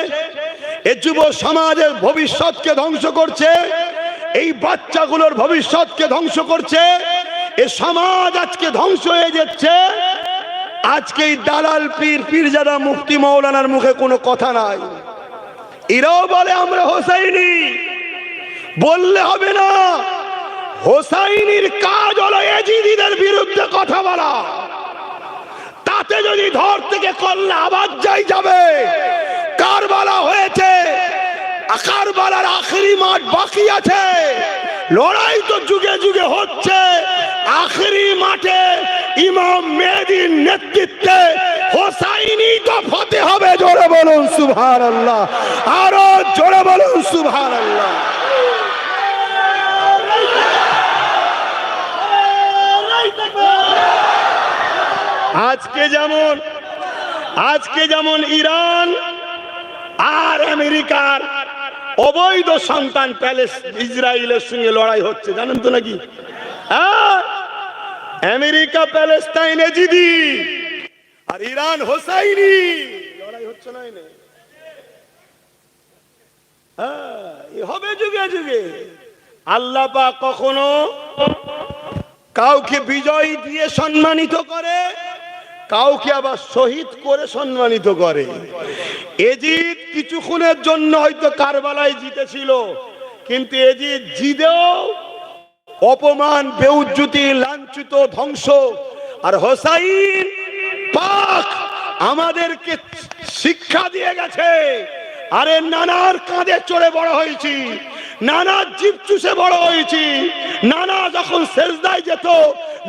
এই যুব সমাজের ভবিষ্যৎকে ধ্বংস করছে, এই বাচ্চাগুলোর ভবিষ্যৎকে ধ্বংস করছে। এই সমাজ আজকে ধ্বংস হয়ে যাচ্ছে। আজকে এই দালাল পীর পীরজাদা মুফতি মাওলানার মুখে কোনো কথা নাই। এরাও বলে আমরা হোসাইনি, বললে হবে না। হোসাইনির কাজ হলো এজিদিদের বিরুদ্ধে কথা বলা। তাতে যদি ধর থেকে করলে আবার যাই যাবে। কারবালা হয়েছে, কারবালার আখেরি মাঠ বাকি আছে। লড়াই তো যুগে যুগে হচ্ছে। আখেরি মাঠে ইমাম মেহেদীর নেতৃত্বে হোসাইনি তো ফতে হবে। জোরে বলুন সুবহানাল্লাহ, আরো জোরে বলুন সুবহানাল্লাহ। আজকে যেমন ইরান আর আমেরিকার অবৈধ সন্তান ইসরায়েলের সঙ্গে লড়াই হচ্ছে, জানেন তো নাকি? আমেরিকা প্যালেস্টাইন এজিদি আর ইরান হোসাইনি লড়াই হচ্ছে না? হবে যুগে যুগে। আল্লাহ পাক কখনো কাউকে বিজয় দিয়ে সম্মানিত করে, কাউকে আবার শহীদ করে সম্মানিত করে। এজিদ কিছুক্ষণের জন্য হয়তো কারবালায় জিতেছিল, কিন্তু এজিদ জিতেও অপমান, বেউজ্জতি, লাঞ্ছিত, ধ্বংস। আর হোসাইন পাক আমাদেরকে শিক্ষা দিয়ে গেছে। আরে নানার কাঁধে চড়ে বড় হয়েছি, নানার জিভ চুষে বড় হয়েছি, নানা যখন সেজদায় যেত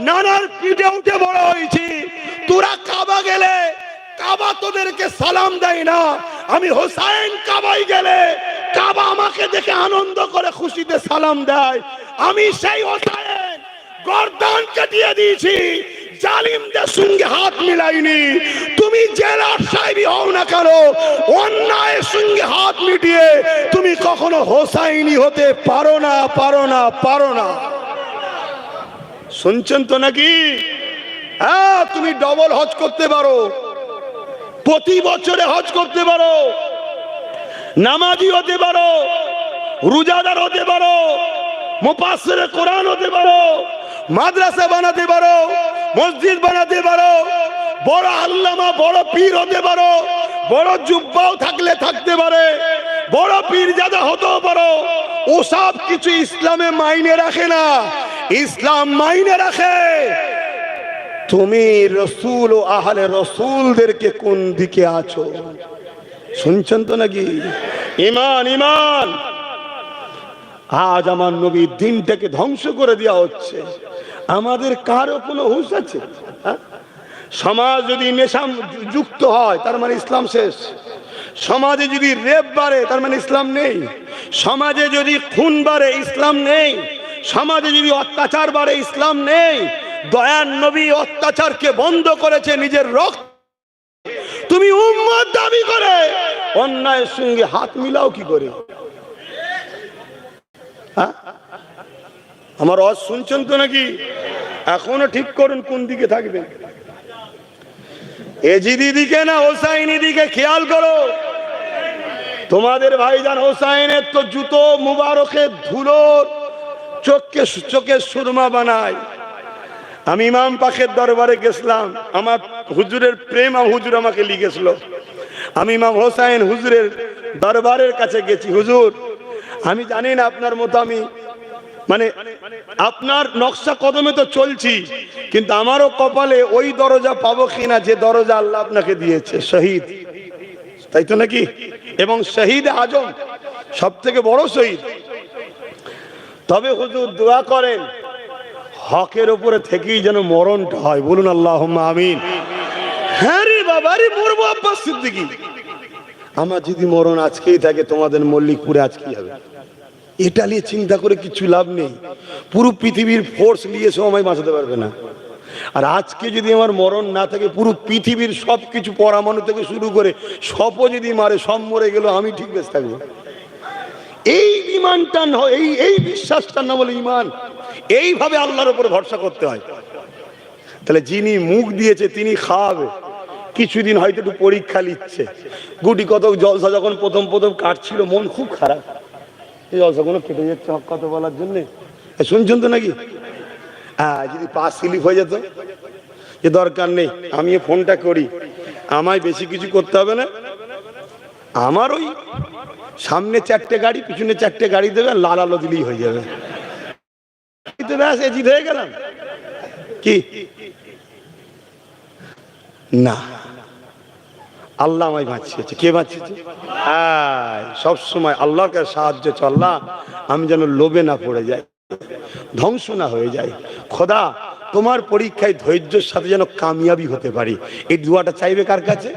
নানার পিঠে উঠে বড় হয়েছি। তোরা কাবা গেলে কাবা তোদেরকে সালাম দেয় না, আমি হোসাইন কাবায় গেলে কাবা আমাকে দেখে আনন্দ করে খুশিতে সালাম দেয়। আমি সেই হোসাইন গর্দানকে দিয়ে দিয়েছি, জালিমদের সঙ্গে হাত মিলাইনি। তুমি জেলার সাহেবই হও না কেন, অন্যায়ের সঙ্গে হাত মিটিয়ে তুমি কখনো হোসাইনি হতে পারো না, পারো না, পারো না। শুনছেন তো নাকি? হ্যাঁ, তুমি ডবল হজ করতে পারো, প্রতি বছরে হজ করতে পারো, নামাজি হতে পারো, রোজাদার হতে পারো, মুফাসসিরে কোরআন হতে পারো, মাদ্রাসা বানাতে পারো, মসজিদ বানাতে পারো, বড় আল্লামা বড় পীর হতে পারো, বড় জুব্বাও থাকলে থাকতে পারে, বড় পীরজাদা হতেও পারো। ওসব কিছু ইসলামে মাইনে রাখে না। ইসলাম মাইনে রাখে তুমি রসুল ও আহলে রসুলদেরকে কোন দিকে আছো। শুনছেন তো নাকি? ঈমান, ঈমান। আজ আমার নবীর দিনটাকে ধ্বংস করে দেওয়া হচ্ছে। আমাদের কারো কোনো হুঁশ আছে? সমাজ যদি নেশা যুক্ত হয় তার মানে ইসলাম শেষ। সমাজে যদি রেপ বাড়ে তার মানে ইসলাম নেই। সমাজে যদি খুন বাড়ে ইসলাম নেই। সমাজে যদি অত্যাচার বাড়ে ইসলাম নেই। দয়ার নবী অত্যাচারকে বন্ধ করেছে নিজের রক্ত। তুমি উম্মত দাবি করে অন্যায়ের সঙ্গে হাত মিলাও কি করে? আমার ওয়াজ শুনছেন তো নাকি? এখনো ঠিক করুন কোন দিকে থাকবেন। এজিদি দিকে না হোসাইনি দিকে খেয়াল করো। তোমাদের ভাইজান হোসাইনের তো জুতো মুবারকের ধুলোর চোখে সুরমা বানায়। আমি ইমাম পাকের দরবারে গেছিলাম, আমার হুজুরের প্রেম হুজুর আমাকে লিখেছিল। আমি ইমাম হোসাইন হুজুরের দরবারের কাছে গেছি। হুজুর, আমি জানি না আপনার মতো আমি মানে আপনার নকশা কদমে তো চলছি, কিন্তু আমারও কপালে ওই দরজা পাবো কিনা যে দরজা আল্লাহ আপনাকে দিয়েছে, শহীদ। তাই তো নাকি? এবং শহীদ আজম সব থেকে বড় শহীদ। তবে হুজুর দোয়া করেন হকের উপরে থেকেই যেন মরণটা হয়। বলুন আল্লাহুম্মা আমিন। হ্যাঁ রে বাবা রে, মরবো আব্বাস সিদ্দিকী। আমার যদি মরণ আজকেই থাকে, তোমাদের মল্লিকপুরে আজ কি হবে? এটা নিয়ে চিন্তা করে কিছু লাভ নেই। পুরো পৃথিবীর ফোর্স নিয়ে সময় বাঁচাতে পারবে না। আর আজকে যদি আমার মরণ না থাকে, পুরো পৃথিবীর সবকিছু পরমাণু থেকে শুরু করে সবও যদি মারে, সব মরে গেল, আমি ঠিক বেঁচে থাকবো। এই ইমানটা এই বিশ্বাসটা না বলে ইমান। এইভাবে আল্লাহর উপর ভরসা করতে হয়। তাহলে যিনি মুখ দিয়েছে তিনি খাওয়াবে। কিছুদিন হয়তো একটু পরীক্ষা নিচ্ছে। গুটি কত জলসা যখন প্রথম প্রথম কাটছিল, মন খুব খারাপ। এই জলসাগুলো কেটে যাচ্ছে হক কথা বলার জন্য। শুনছেন তো নাকি? যদি পাস স্লিপ হয়ে যেত, যে দরকার নেই, আমি ফোনটা করি, আমায় বেশি কিছু করতে হবে না। আমার ওই সামনে 4টে গাড়ি, পিছনে 4টে গাড়ি দেবে, লাল আলো দিলেই হয়ে যাবে। ব্যাস এজিদ হয়ে গেলাম কি না? আল্লাহ আমায় বাঁচিয়েছে। কে বাঁচিয়েছে? সব সময় আল্লাহর কাছে সাহায্য চাও। আল্লাহ, আমি যেন লোভে না পড়ে যাই, ধ্বংস না হয়ে যায়। খোদা, তোমার পরীক্ষায় ধৈর্যের সাথে যেন কামিয়াবি হতে পারি। এই দোয়াটা চাইবে কার কাছে?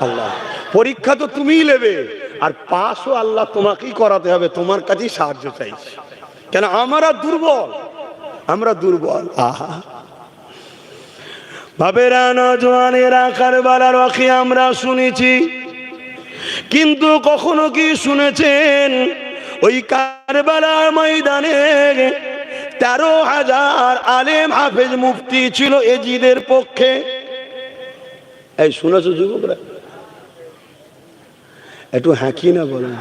আল্লাহ। পরীক্ষা তো তুমিই নেবে, আর পাসও আল্লাহ তোমাকেই করাতে হবে। তোমার কাছেই সাহায্য চাইছি, কেন আমরা দুর্বল, আমরা দুর্বল। আহা বাবেরা, নজওয়ানেরা, কারবালার ওয়াকিয়া আমরা শুনেছি, কিন্তু কখনো কি শুনেছেন ওই কারবালার ময়দানে 13,000 আলেম হাফেজ মুফতি ছিল এজিদের পক্ষে? এই শুনেছো যুবকরা? একটু হ্যাঁকি না বলেন।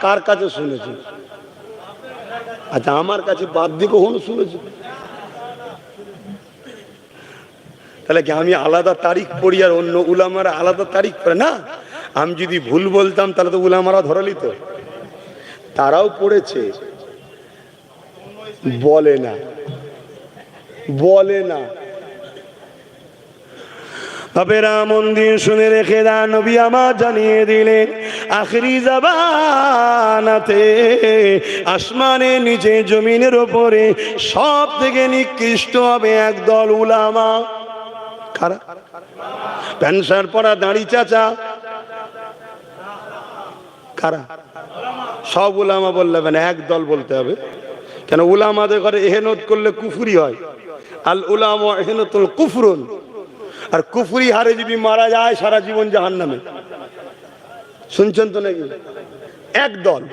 কার কাছে শুনেছি? আচ্ছা, আমার কাছে বাদ দিয়ে কখনো শুনেছি? তাহলে কি আমি আলাদা তারিখ পড়ি আর অন্য উলামারা আলাদা তারিখ পড়ে? না, আমি যদি ভুল বলতাম তাহলে তো উলামারা ধরে নিত। তারাও পড়েছে, বলে না, বলে না। বাবেরা, মন দিয়ে শুনে রেখে দা, নবী আমার জানিয়ে দিলেন আখরি জামানাতে আসমানের নিচে জমিনের উপরে সব থেকে নিকৃষ্ট হবে একদল উলামা। কারা? প্যান্ট পরা দাড়ি চাচা। কারা? সব উলামা বললে হবে না, একদল বলতে হবে। কেন? উলামাদের ঘরে এহেনত করলে কুফরি হয়। আল উলামা এহেনতুল কুফরুন। আর কুফরি হারে যদি মারা যায় সারা জীবন জাহান্নামে। শুনছেন তো নাকি? একদল।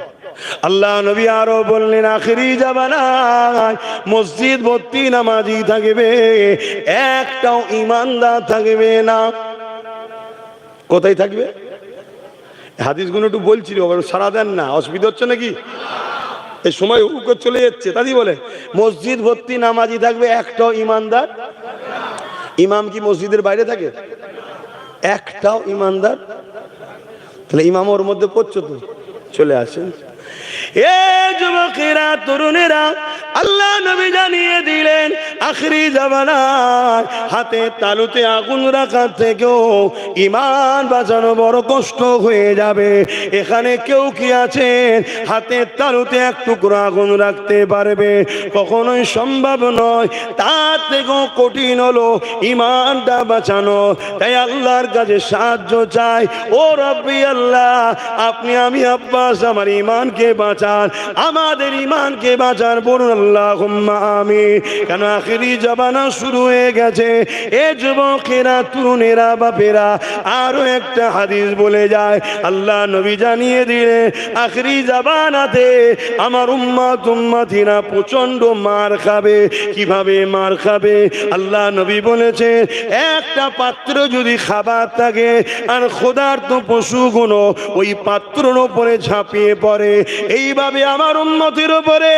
আল্লাহ নবী আরো বললেন আখিরি জামানায় মসজিদ ভর্তি নামাজি থাকবে, একটাও ইমানদার থাকবে না। কোথায় থাকবে? হাদিসগুলো একটু বলছিল, সারা দেন না, অসুবিধা হচ্ছে নাকি? এই সময় উকর চলে যাচ্ছে, তাই বলে মসজিদ ভর্তি নামাজি থাকবে, একটাও ইমানদার। ইমাম কি মসজিদের বাইরে থাকে? একটাও ইমানদার। তাহলে ইমাম ওর মধ্যে পড়ছো তো, চলে আসেন। এ যুবকেরা, তরুণেরা, আল্লাহ নবী জানিয়ে দিলেন আখিরি জামানায় হাতে তালুতে আগুন রাখার থেকেও ঈমান বাঁচানো বড় কষ্ট হয়ে যাবে। এখানে কেউ কি আছেন হাতে তালুতে এক টুকরো আগুন রাখতে পারবে? কখনোই সম্ভব নয়। তার থেকেও কঠিন হলো ঈমানটা বাঁচানো। তাই আল্লাহর কাছে সাহায্য চাই। ও রব্বি আল্লাহ, আপনি, আমি, আব্বাস আমার ঈমানকে বাঁচান, আমাদের ঈমানকে বাঁচান। বলুন আল্লাহুম্মা আমিন। কেন আখিরি জামানা শুরু হয়ে গেছে। এ যুবকেরা, তরুণেরা, বাপেরা, আরো একটা হাদিস বলে যায়। আল্লাহ নবী জানিয়ে দিলেন আখিরি জামানাতে আমার উম্মতিরা প্রচন্ড মার খাবে। কিভাবে মার খাবে? আল্লাহ নবী বলেছে একটা পাত্র যদি খাবার থাকে আর ক্ষুধার্ত পশুগুলো ওই পাত্রের উপরে ঝাঁপিয়ে পড়ে, এইভাবে আমার উম্মতের উপরে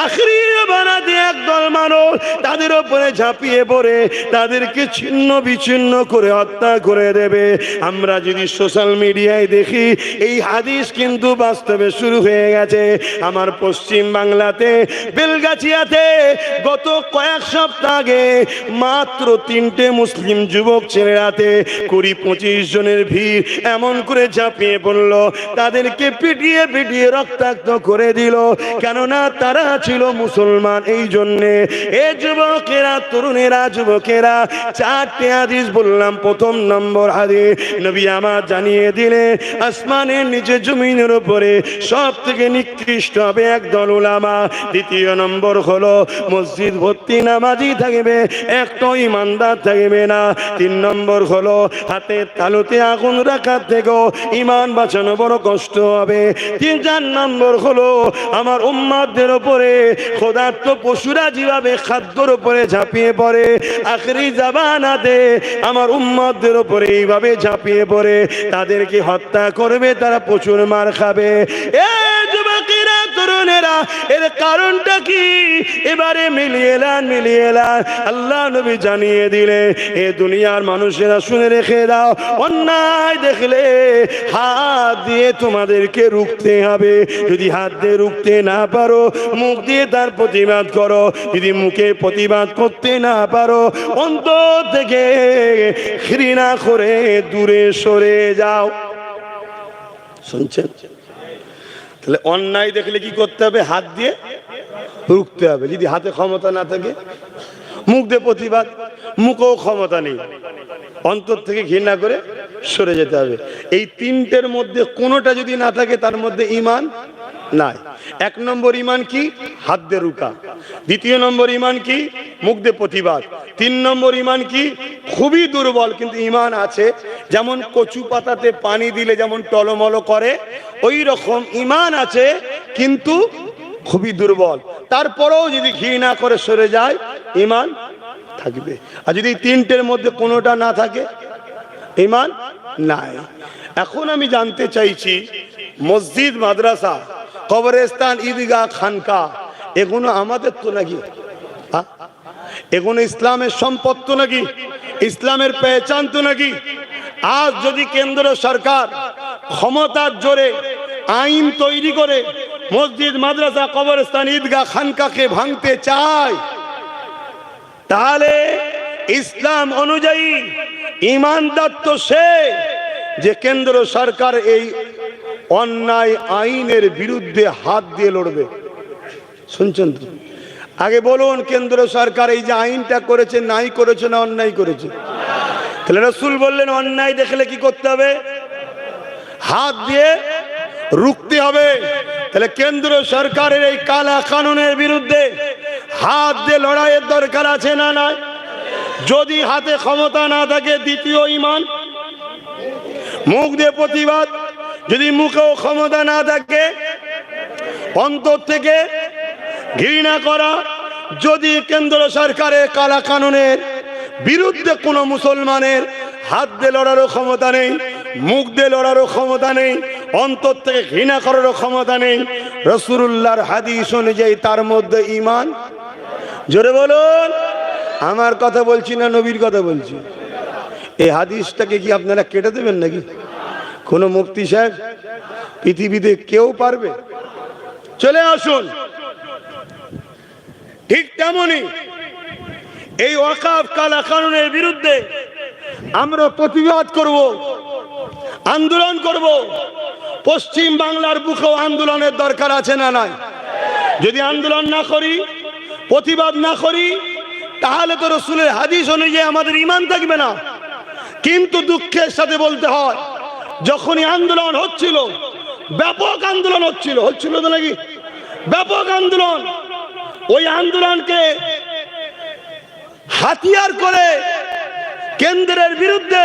আখিরি জামানাতে একদল মানুষ তাদের উপরে ঝাঁপিয়ে পড়ে তাদেরকে ছিন্ন বিচ্ছিন্ন করে হত্যা করে দেবে। আমরা যদি সোশ্যাল মিডিয়ায় দেখি, এই হাদিস কিন্তু বাস্তবে শুরু হয়ে গেছে। আমার পশ্চিম বাংলাতে বেলগাছিয়াতে গত কয়েক সপ্তাহ আগে মাত্র 3টে মুসলিম যুবক ছেলেরাতে 20-25 জনের ভিড় এমন করে ঝাঁপিয়ে পড়ল, তাদেরকে পিটিয়ে পিটিয়ে রক্তাক্ত করে দিল। কেননা তারা ছিল মুসলমান। এই জন্যে এ যুবকেরা, তরুণেরা, যুবকেরা, 4টে হাদিস বললাম। প্রথম নম্বর হাদিস নবী আমার জানিয়ে দিলে আসমানের নিচে জমিনের উপরে সব থেকে নিকৃষ্ট হবে একদল উলামা। দ্বিতীয় নম্বর হলো মসজিদ ভর্তি নামাজি থাকবে, একটা ইমানদার থাকবে না। 3 নম্বর হলো হাতে তালুতে আগুন রাখার থেকেও ইমান বাঁচানো বড় কষ্ট হবে। 4 নম্বর হলো আমার উম্মতদের উপরে ক্ষুধার্ত পশুরা যেভাবে খাদ্যর উপরে ঝাঁপিয়ে পড়ে, আখিরি জামানাতে আমার উম্মতদের উপরে এইভাবে ঝাঁপিয়ে পড়ে তাদেরকে হত্যা করবে, তারা প্রচুর মার খাবে। এ যুবকেরা, তরুণেরা, এর কারণটা কি? এবারে মিলিয়ে এলান। আল্লাহ নবী জানিয়ে দিলে এ দুনিয়ার মানুষেরা শুনে রেখে দাও, অন্যায় দেখলে হাত দিয়ে তোমাদেরকে রুখতে হবে। যদি হাত দিয়ে রুখতে না পারো, মুখ দিয়ে তার প্রতিবাদ করো। যদি মুখে প্রতিবাদ করতে না পারো, অন্তর থেকে ঘৃণা করে দূরে সরে যাও। শুনছেন? তাহলে অন্যায় দেখলে কি করতে হবে? হাত দিয়ে রুখতে হবে। যদি হাতে ক্ষমতা না থাকে, মুখ দিয়ে প্রতিবাদ, মুখেও ক্ষমতা নেই, অন্তর থেকে ঘৃণা করে সরে যেতে হবে। এই 3টের মধ্যে কোনোটা যদি না থাকে, তার মধ্যে ঈমান নাই। 1 নম্বর ঈমান কি? হাত দিয়ে রুকা। 2 নম্বর ঈমান কি? মুখ দিয়ে প্রতিবাদ। 3 নম্বর ঈমান কি? খুবই দুর্বল কিন্তু ঈমান আছে। যেমন কচু পাতাতে পানি দিলে যেমন টলমল করে, ওই রকম ঈমান আছে কিন্তু খুবই দুর্বল। তারপরেও যদি ঘৃণা করে সরে যায়, ঈমান থাকবে। আর যদি 3টের মধ্যে কোনোটা না থাকে, ঈমান নাই। এখন আমি জানতে চাইছি, মসজিদ, মাদ্রাসা, কবরস্থান, ঈদগাহ, খানকা, এগুলো আমাদের তো নাকি? এগুলো ইসলামের সম্পদ তো নাকি? ইসলামের পেহচান তো নাকি? আজ যদি কেন্দ্র সরকার ক্ষমতার জোরে আইন তৈরি করে মসজিদ, মাদ্রাসা, কবরস্থান, ঈদগাহ, খানকাকে ভাঙতে চায়, তাহলে ইসলাম অনুযায়ী ঈমানদার তো সে যে কেন্দ্র সরকার এই অন্যায় আইনের বিরুদ্ধে হাত দিয়ে লড়বে। শুনছেন তো? আগে বলুন, কেন্দ্র সরকার এই যে আইনটা করেছে, নাই করেছে না অন্যায় করেছে? তাহলে রাসূল বললেন অন্যায় দেখলে কি করতে হবে? হাত দিয়ে রুখতে হবে। তাহলে কেন্দ্র সরকারের এই কালা কানুনের বিরুদ্ধে হাত দিয়ে লড়াইয়ের দরকার আছে না নাই? যদি হাতে ক্ষমতা না থাকে দ্বিতীয় ঈমান মুখ দিয়ে প্রতিবাদ, যদি মুখেও ক্ষমতা না থাকে অন্তর থেকে ঘৃণা করা। যদি কেন্দ্র সরকারের কালা কানুনের বিরুদ্ধে কোনো মুসলমানের হাত দিয়ে লড়ারও ক্ষমতা নেই, মুখ দিয়ে লড়ারও ক্ষমতা নেই, অন্তর থেকে ঘৃণা করারও ক্ষমতা নেই, রাসূলুল্লাহর হাদিস অনুযায়ী তার মধ্যে ঈমান। জোরে বলুন। আমার কথা বলছি না, নবীর কথা বলছি। এই হাদিসটাকে কি আপনারা কেটে দেবেন নাকি? কোন মুফতি সাহেব পৃথিবীতে কেউ পারবে? চলে আসুন। ঠিক তেমনি এই ওয়াকফ কালা কানুনের বিরুদ্ধে আমরা প্রতিবাদ করব, আন্দোলন করব। পশ্চিম বাংলার বুকেও আন্দোলনের দরকার আছে না নাই? যদি আন্দোলন না করি, প্রতিবাদ না করি, তাহলে তো রাসূলের হাদিস অনুযায়ী আমাদের ঈমান থাকবে না। কিন্তু দুঃখের সাথে বলতে হয়, যখনই আন্দোলন হচ্ছিল, ব্যাপক আন্দোলন হচ্ছিল তো নাকি, ব্যাপক আন্দোলন, ওই আন্দোলনকে হাতিয়ার করে কেন্দ্রের বিরুদ্ধে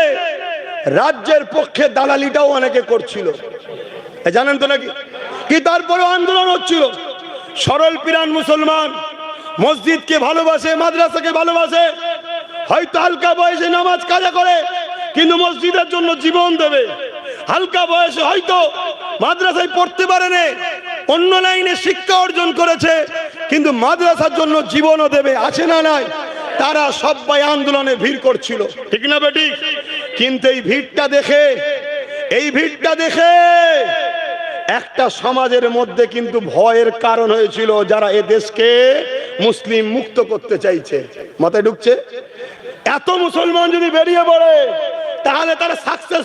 রাজ্যের পক্ষে দালালিটাও অনেকে করছিল, জানেন তো নাকি? কি তারপরেও আন্দোলন হচ্ছিল। সরল পিরান মুসলমান মসজিদকে ভালোবাসে, মাদ্রাসাকে ভালোবাসে, হয়তো হালকা বয়সে নামাজ কাজা করে কিন্তু মসজিদের জন্য জীবন দেবে। হালকা বয়সে হয়তো মাদ্রাসায় পড়তে পারেনি, অন্য লাইনে শিক্ষা অর্জন করেছে কিন্তু মাদ্রাসার জন্য জীবনও দেবে, আছে না নাই? তারা সবাই আন্দোলনে ভিড় করছিল, ঠিক না বেটি? কিন্তু এই ভিড়টা দেখে একটা সমাজের মধ্যে কিন্তু ভয়ের কারণ হয়েছিল, যারা এ দেশকে মুসলিম মুক্ত করতে চাইছে। মাথায় ঢুকছে? এত মুসলমান যদি বেরিয়ে পড়ে তাহলে তারা সাকসেস